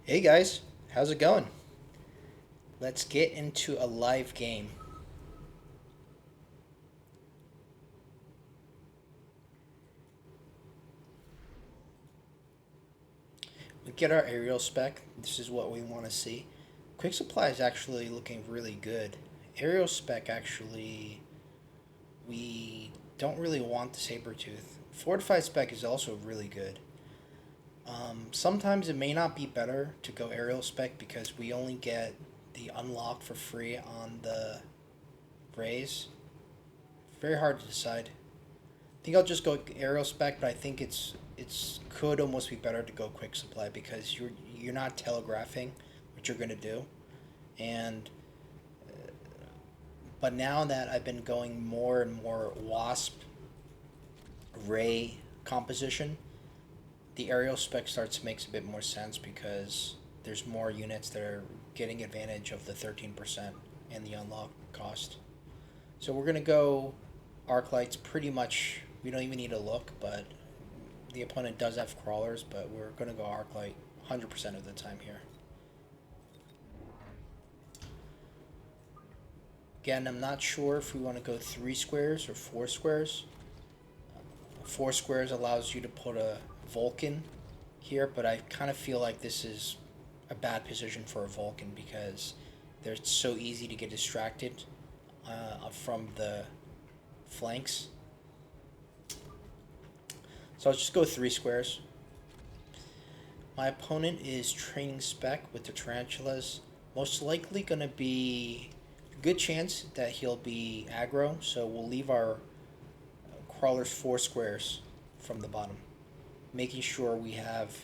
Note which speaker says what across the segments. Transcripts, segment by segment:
Speaker 1: Hey guys, how's it going? Let's get into a live game. We get our aerial spec. This is what we want to see. Quick supply is actually looking really good. Aerial spec actually, we don't really want the saber tooth. Fortified spec is also really good. Sometimes it may not be better to go aerial spec because we only get the unlock for free on the raise. Very hard to decide. I think I'll just go aerial spec, but I think it's could almost be better to go quick supply because you're not telegraphing what you're gonna do, and but now that I've been going more and more Wasp Ray composition, the aerial spec starts to make a bit more sense because there's more units that are getting advantage of the 13% and the unlock cost. So we're gonna go arc lights pretty much. We don't even need to look, but the opponent does have crawlers, but we're going to go arc light 100% of the time here. Again, I'm not sure if we want to go 3 squares or 4 squares. 4 squares allows you to put a Vulcan here, but I kind of feel like this is a bad position for a Vulcan because they're so easy to get distracted from the flanks. So I'll just go 3 squares. My opponent is training spec with the tarantulas. Most likely going to be a good chance that he'll be aggro, so we'll leave our crawlers 4 squares from the bottom, making sure we have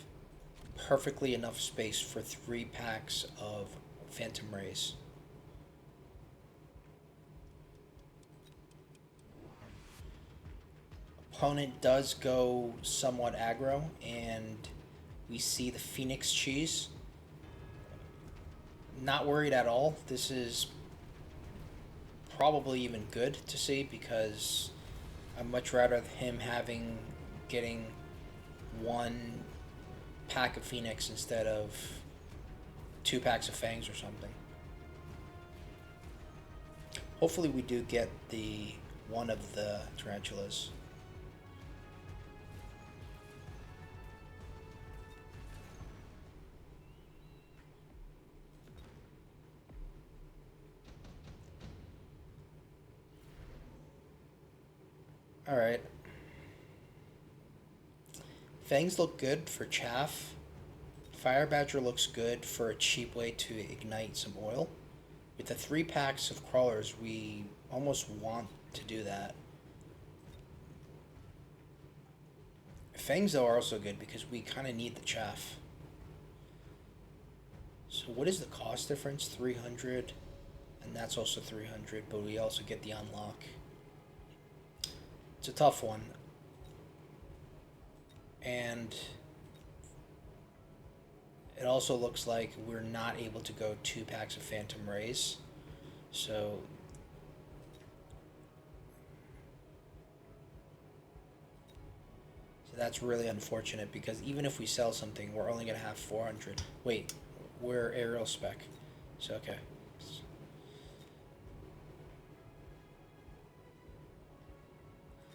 Speaker 1: perfectly enough space for 3 packs of phantom rays. Opponent does go somewhat aggro, and we see the Phoenix cheese. Not worried at all. This is probably even good to see because I'd much rather him getting one pack of Phoenix instead of 2 packs of Fangs or something. Hopefully we do get the one of the tarantulas. Alright. Fangs look good for chaff. Fire Badger looks good for a cheap way to ignite some oil. With the 3 packs of crawlers, we almost want to do that. Fangs, though, are also good because we kind of need the chaff. So what is the cost difference? 300, and that's also 300, but we also get the unlock. It's a tough one. And it also looks like we're not able to go 2 packs of Phantom Rays. So that's really unfortunate because even if we sell something, we're only going to have 400. Wait, we're aerial spec. So, okay.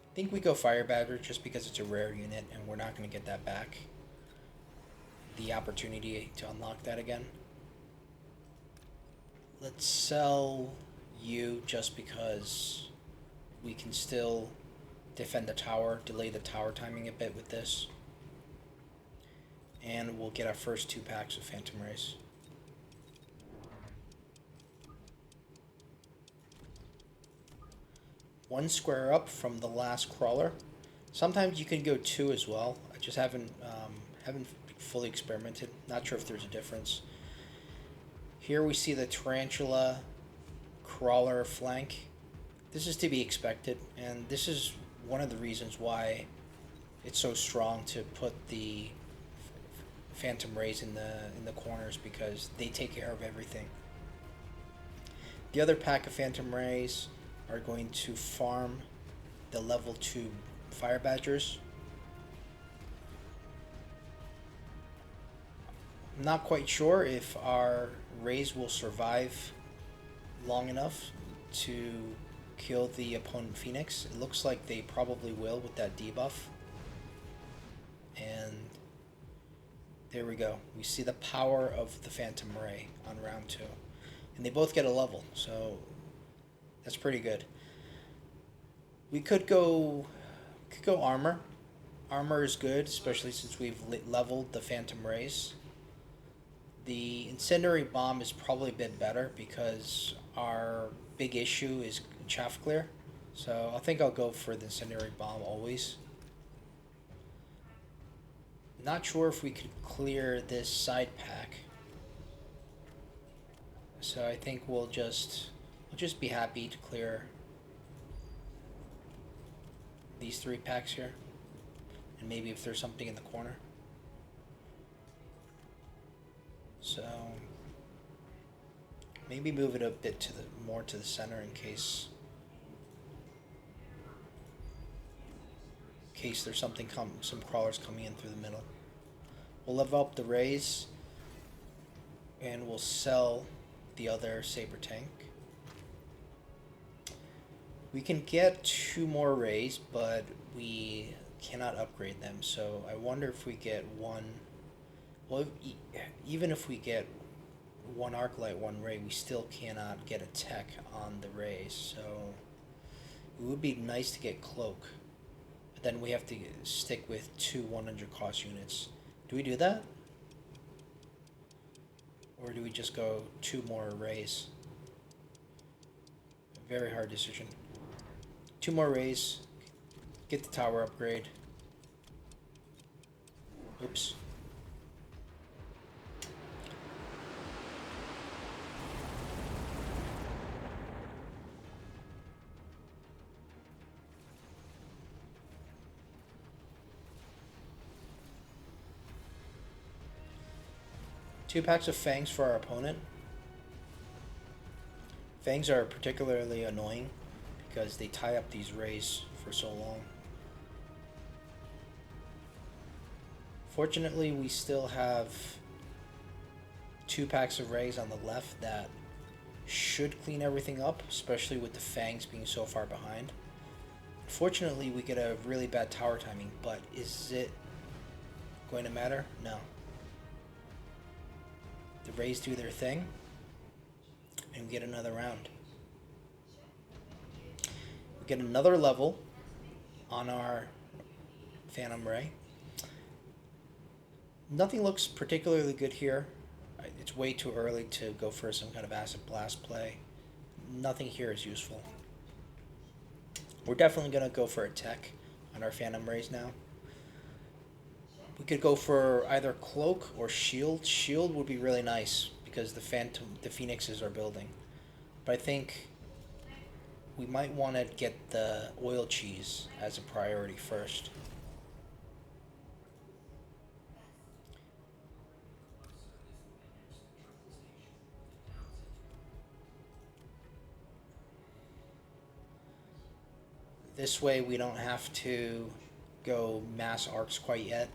Speaker 1: I think we go Fire Badger just because it's a rare unit and we're not going to get that back. The opportunity to unlock that again. Let's sell you just because we can still defend the tower, delay the tower timing a bit with this. And we'll get our first 2 packs of Phantom Rays. One square up from the last crawler. Sometimes you can go 2 as well. I just haven't fully experimented. Not sure if there's a difference. Here we see the tarantula crawler flank. This is to be expected, and this is one of the reasons why it's so strong to put the Phantom Rays in the corners because they take care of everything. The other pack of Phantom Rays are going to farm the level 2 Fire Badgers. I'm not quite sure if our rays will survive long enough to kill the opponent Phoenix. It looks like they probably will with that debuff. And there we go. We see the power of the Phantom Ray on round 2. And they both get a level, so that's pretty good. We could go armor. Armor is good, especially since we've leveled the Phantom Rays. The Incendiary Bomb is probably a bit better because our big issue is chaff clear. So I think I'll go for the Incendiary Bomb always. Not sure if we could clear this side pack. So I think we'll just be happy to clear these 3 packs here. And maybe if there's something in the corner. So maybe move it a bit more to the center in case there's some crawlers coming in through the middle. We'll level up the rays and we'll sell the other Saber tank. We can get 2 more rays, but we cannot upgrade them. So I wonder if we get one. Well, even if we get 1 arc light, 1 ray, we still cannot get a tech on the rays. So it would be nice to get cloak, but then we have to stick with 2 100 cost units. Do we do that? Or do we just go 2 more rays? Very hard decision. 2 more rays. Get the tower upgrade. Oops. Two packs of Fangs for our opponent. Fangs are particularly annoying because they tie up these rays for so long. Fortunately, we still have 2 packs of rays on the left that should clean everything up, especially with the Fangs being so far behind. Unfortunately, we get a really bad tower timing, but is it going to matter? No. The rays do their thing, and we get another round. We get another level on our Phantom Ray. Nothing looks particularly good here. It's way too early to go for some kind of Acid Blast play. Nothing here is useful. We're definitely going to go for a tech on our Phantom Rays now. We could go for either Cloak or Shield. Shield would be really nice because the Phoenixes are building. But I think we might want to get the Oil Cheese as a priority first. This way we don't have to go mass arcs quite yet.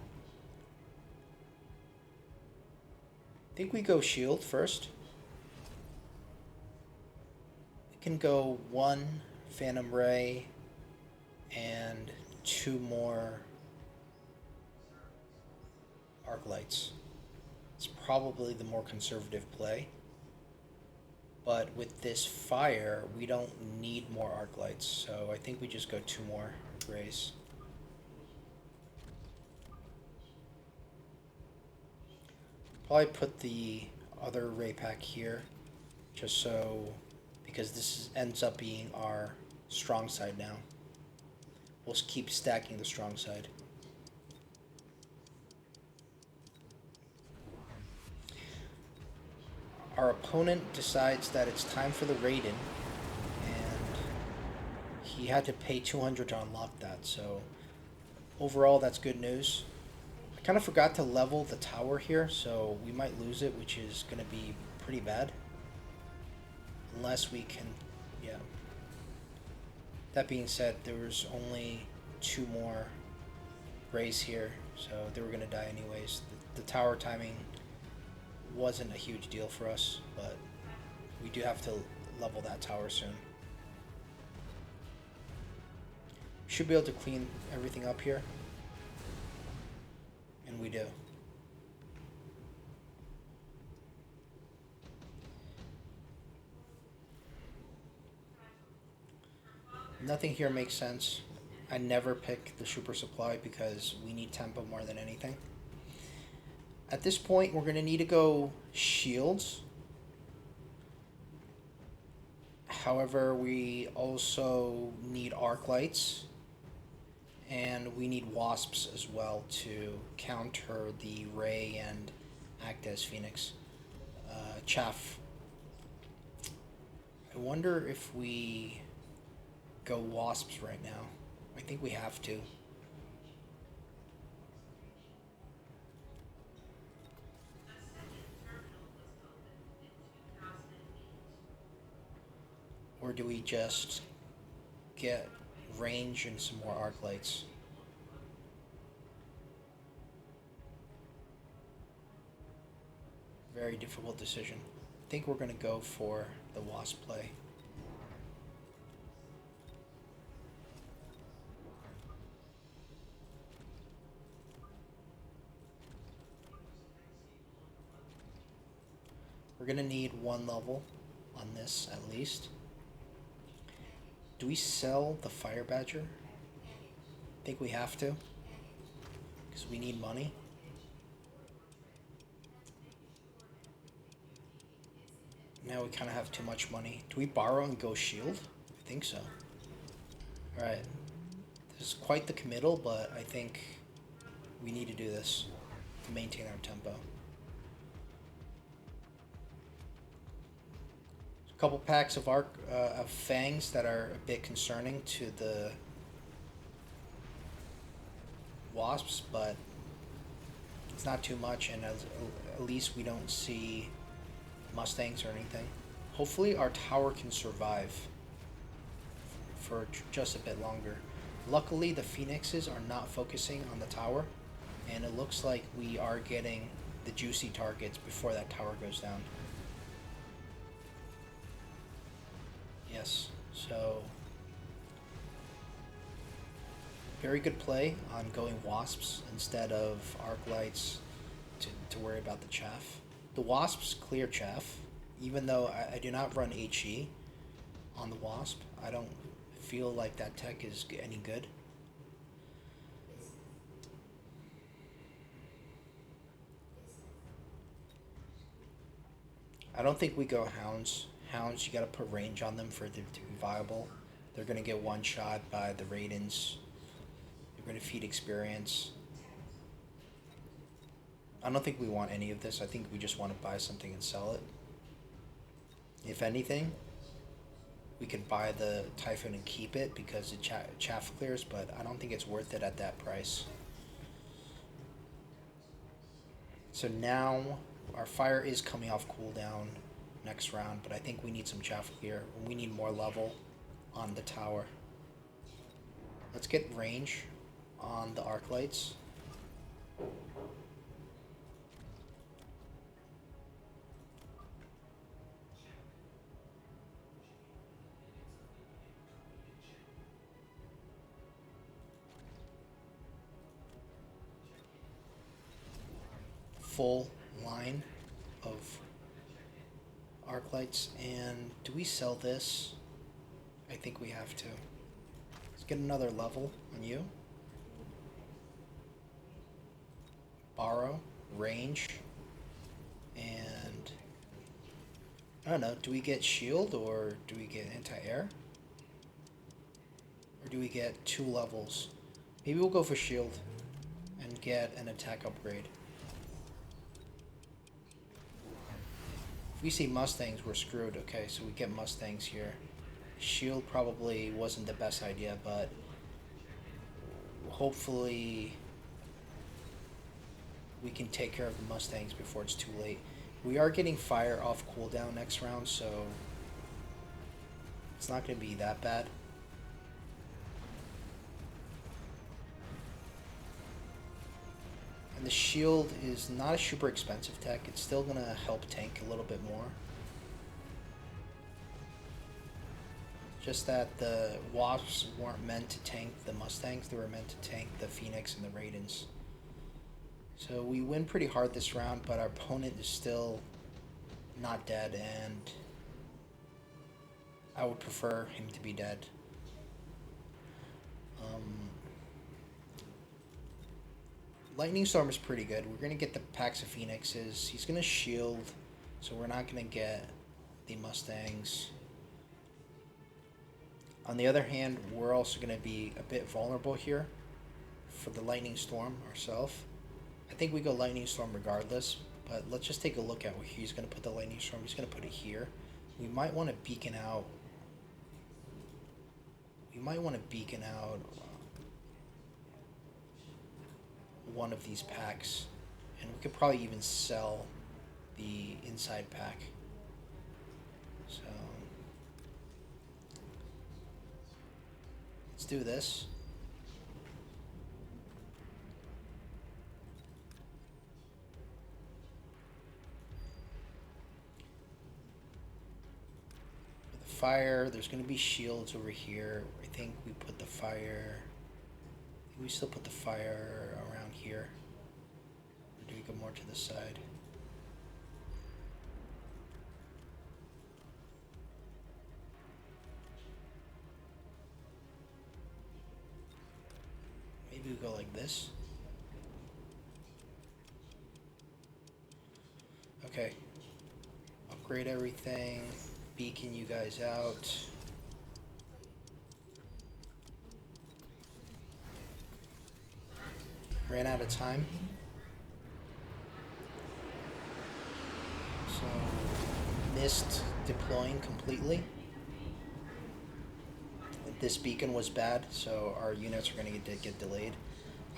Speaker 1: I think we go Shield first. We can go 1 Phantom Ray and 2 more Arc Lights. It's probably the more conservative play. But with this fire, we don't need more Arc Lights, so I think we just go 2 more Rays. Probably put the other Ray pack here, just so, because this ends up being our strong side now. We'll keep stacking the strong side. Our opponent decides that it's time for the Raiden, and he had to pay 200 to unlock that, so overall that's good news. I kind of forgot to level the tower here, so we might lose it, which is going to be pretty bad. Unless we can, yeah. That being said, there was only 2 more Rays here, so they were going to die anyways. The tower timing wasn't a huge deal for us, but we do have to level that tower soon. Should be able to clean everything up here. And we do. Nothing here makes sense. I never pick the super supply because we need tempo more than anything. At this point, we're going to need to go shields. However, we also need arc lights. And we need wasps as well to counter the ray and act as phoenix. Chaff. I wonder if we go wasps right now. I think we have to. Or do we just get range and some more arc lights? Very difficult decision. I think we're going to go for the wasp play. We're going to need one level on this at least. Do we sell the fire badger? I think we have to, because we need money. Now we kind of have too much money. Do we borrow and go shield? I think so. Alright. This is quite the committal, but I think we need to do this to maintain our tempo. A couple packs of fangs that are a bit concerning to the wasps, but it's not too much, and at least we don't see Mustangs or anything. Hopefully our tower can survive for just a bit longer. Luckily the phoenixes are not focusing on the tower, and it looks like we are getting the juicy targets before that tower goes down. Yes, so very good play on going wasps instead of arc lights to worry about the chaff. The wasps clear chaff, even though I do not run HE on the wasp. I don't feel like that tech is any good. I don't think we go hounds. Hounds, you gotta put range on them for them to be viable. They're gonna get one shot by the Raidens. They're gonna feed experience. I don't think we want any of this. I think we just want to buy something and sell it. If anything, we could buy the Typhoon and keep it because it chaff clears, but I don't think it's worth it at that price. So now our fire is coming off cooldown next round, but I think we need some chaff clear. We need more level on the tower. Let's get range on the arc lights. Full line of arc lights. And do we sell this? I think we have to. Let's get another level on you. Borrow, range, and I don't know, do we get shield or do we get anti-air? Or do we get 2 levels? Maybe we'll go for shield and get an attack upgrade. If we see Mustangs, we're screwed. Okay, so we get Mustangs here. Shield probably wasn't the best idea, but hopefully we can take care of the Mustangs before it's too late. We are getting fire off cooldown next round, so it's not going to be that bad. And the shield is not a super expensive tech. It's still going to help tank a little bit more. Just that the Wasps weren't meant to tank the Mustangs. They were meant to tank the Phoenix and the Raidens. So we win pretty hard this round, but our opponent is still not dead, and I would prefer him to be dead. Lightning Storm is pretty good. We're going to get the packs of Phoenixes. He's going to shield, so we're not going to get the Mustangs. On the other hand, we're also going to be a bit vulnerable here for the Lightning Storm ourselves. I think we go Lightning Storm regardless, but let's just take a look at where he's going to put the Lightning Storm. He's going to put it here. We might want to beacon out. One of these packs, and we could probably even sell the inside pack. So let's do this. With the fire, there's going to be shields over here. I think we put the fire. We still put the fire around here. Or do we go more to the side? Maybe we go like this. Okay. Upgrade everything. Beacon you guys out. Ran out of time. So, missed deploying completely. This beacon was bad, so our units are going to get delayed.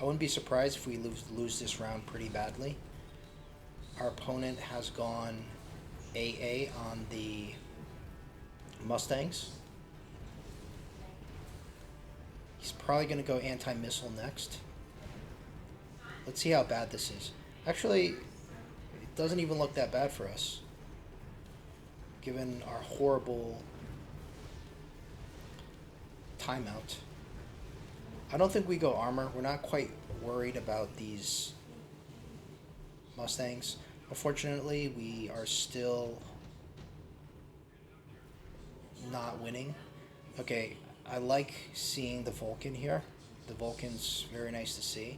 Speaker 1: I wouldn't be surprised if we lose this round pretty badly. Our opponent has gone AA on the Mustangs. He's probably going to go anti-missile next. Let's see how bad this is. Actually, it doesn't even look that bad for us, given our horrible timeout. I don't think we go armor. We're not quite worried about these Mustangs. Unfortunately, we are still not winning. Okay, I like seeing the Vulcan here. The Vulcan's very nice to see.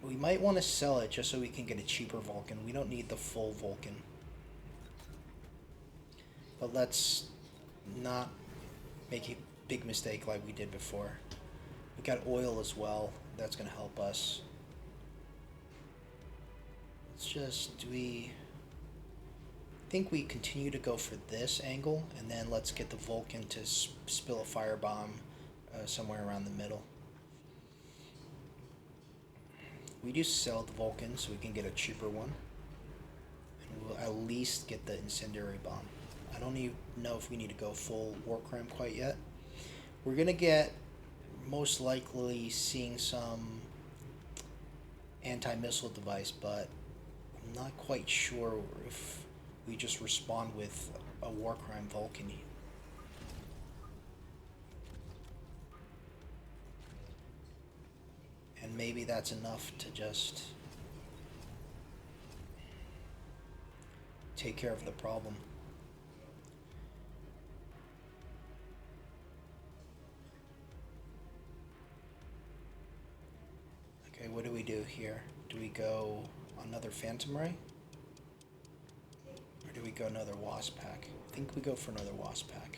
Speaker 1: We might want to sell it just so we can get a cheaper Vulcan. We don't need the full Vulcan. But let's not make a big mistake like we did before. We got oil as well. That's going to help us. Let's just, I think we continue to go for this angle, and then let's get the Vulcan to spill a firebomb somewhere around the middle. We do sell the Vulcan so we can get a cheaper one. And we'll at least get the incendiary bomb. I don't even know if we need to go full war crime quite yet. We're going to get most likely seeing some anti-missile device, but I'm not quite sure if we just respond with a war crime Vulcan. And maybe that's enough to just take care of the problem. Okay, what do we do here? Do we go another Phantom Ray? Or do we go another Wasp pack? I think we go for another Wasp pack.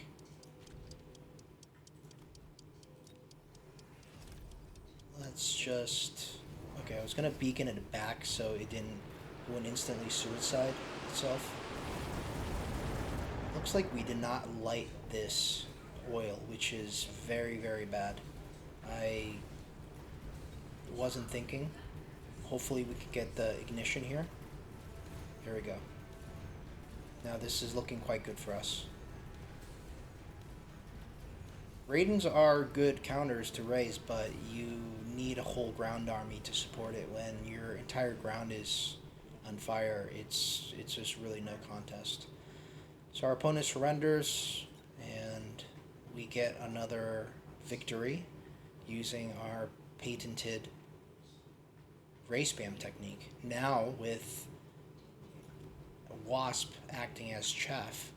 Speaker 1: Let's just... Okay, I was going to beacon it back so it wouldn't instantly suicide itself. Looks like we did not light this oil, which is very, very bad. I wasn't thinking. Hopefully we could get the ignition here. There we go. Now this is looking quite good for us. Raidens are good counters to raise, but you need a whole ground army to support it. When your entire ground is on fire, it's just really no contest. So our opponent surrenders, and we get another victory using our patented ray spam technique. Now with Wasp acting as chaff.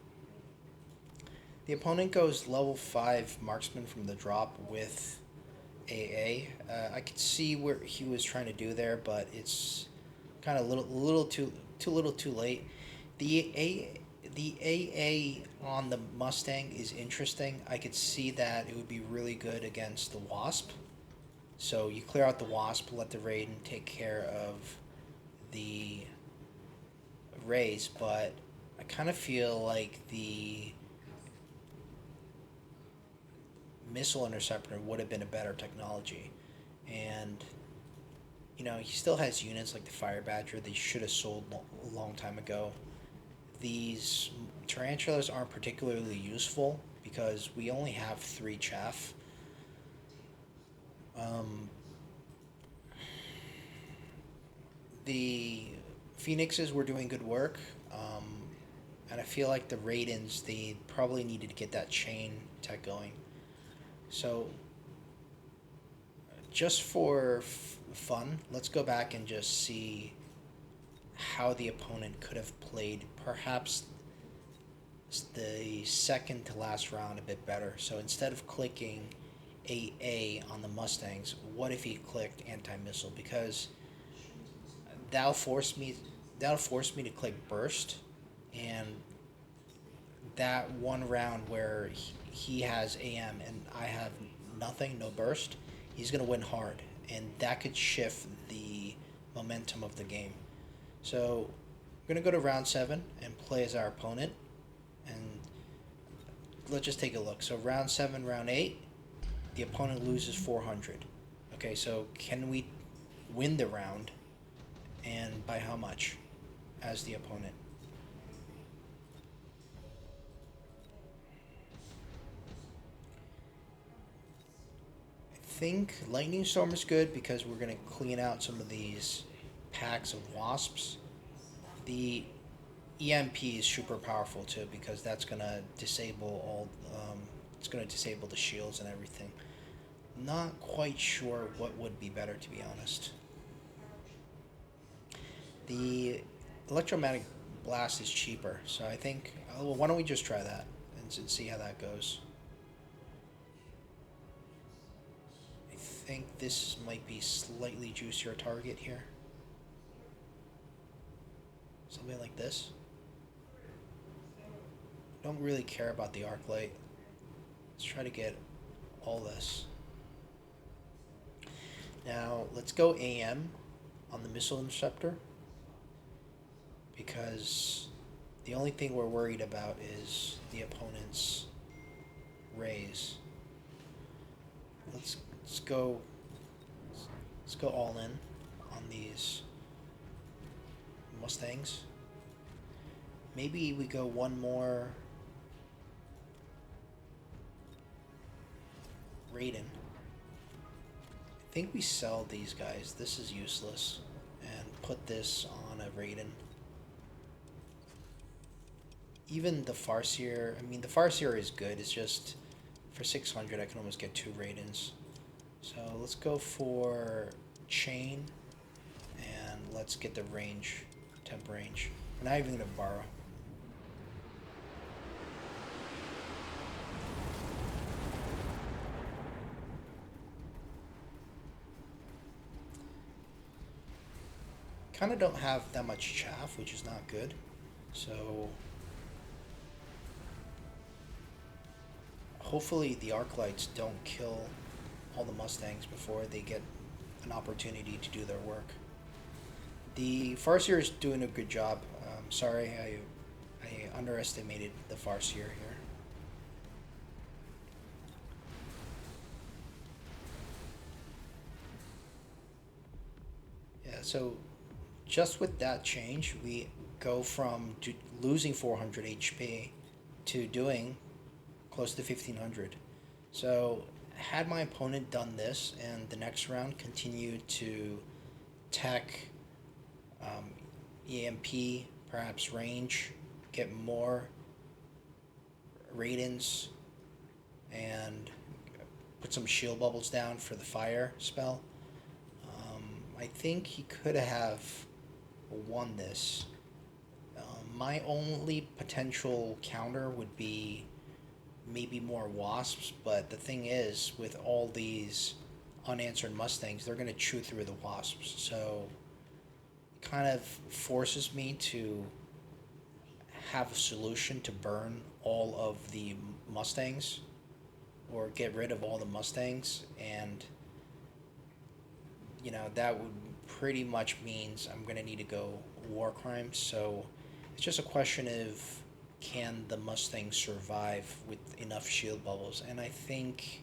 Speaker 1: The opponent goes level 5 marksman from the drop with AA. I could see where he was trying to do there, but it's kind of little too late. The AA on the Mustang is interesting. I could see that it would be really good against the Wasp. So you clear out the Wasp, let the Raiden take care of the rays, but I kind of feel like the missile interceptor would have been a better technology. And you know, he still has units like the Fire Badger they should have sold a long time ago. These tarantulas aren't particularly useful because we only have 3 chaff. The Phoenixes were doing good work, and I feel like the Raidens, they probably needed to get that chain tech going. So, just for fun, let's go back and just see how the opponent could have played perhaps the second to last round a bit better. So instead of clicking AA on the Mustangs, what if he clicked anti-missile? Because that'll force me to click burst, and that one round where he has AM and I have nothing, no burst, he's going to win hard, and that could shift the momentum of the game. So we're going to go to round 7 and play as our opponent, and let's just take a look. So round 7, round 8, the opponent loses 400. Okay, so can we win the round, and by how much as the opponent? I think Lightning Storm is good because we're going to clean out some of these packs of Wasps. The EMP is super powerful too because that's going to disable all, it's going to disable the shields and everything. Not quite sure what would be better, to be honest. The electromagnetic blast is cheaper, so I think, well, why don't we just try that and see how that goes. I think this might be slightly juicier target here. Something like this. Don't really care about the arc light. Let's try to get all this. Now let's go AM on the missile interceptor, because the only thing we're worried about is the opponent's rays. Let's go all in on these Mustangs. Maybe we go one more Raiden. I think we sell these guys. This is useless. And put this on a Raiden. Even the Farseer, I mean, the Farseer is good. It's just, for 600, I can almost get 2 Raidens. So let's go for chain, and let's get the range, temp range. We're not even going to borrow. Kind of don't have that much chaff, which is not good. So hopefully the arc lights don't kill all the Mustangs before they get an opportunity to do their work. The Farseer is doing a good job. Sorry, I underestimated the Farseer here. Yeah, so just with that change, we go from losing 400 HP to doing close to 1500. So had my opponent done this and the next round continued to tech EMP, perhaps range, get more Raidens, and put some shield bubbles down for the fire spell, I think he could have won this. My only potential counter would be maybe more Wasps, but the thing is, with all these unanswered Mustangs, they're going to chew through the Wasps. So it kind of forces me to have a solution to burn all of the Mustangs or get rid of all the Mustangs, and that would pretty much means I'm going to need to go war crimes. So it's just a question of, can the Mustangs survive with enough shield bubbles? And I think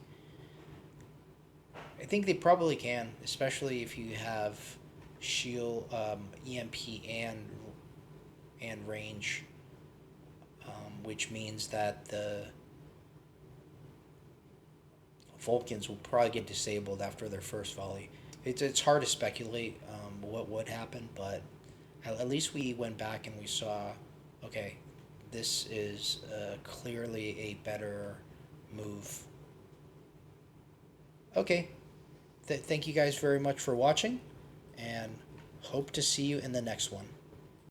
Speaker 1: they probably can, especially if you have shield, EMP, and range, which means that the Vulcans will probably get disabled after their first volley. It's hard to speculate what would happen, but at least we went back and we saw, okay, this is clearly a better move. Okay, thank you guys very much for watching, and hope to see you in the next one.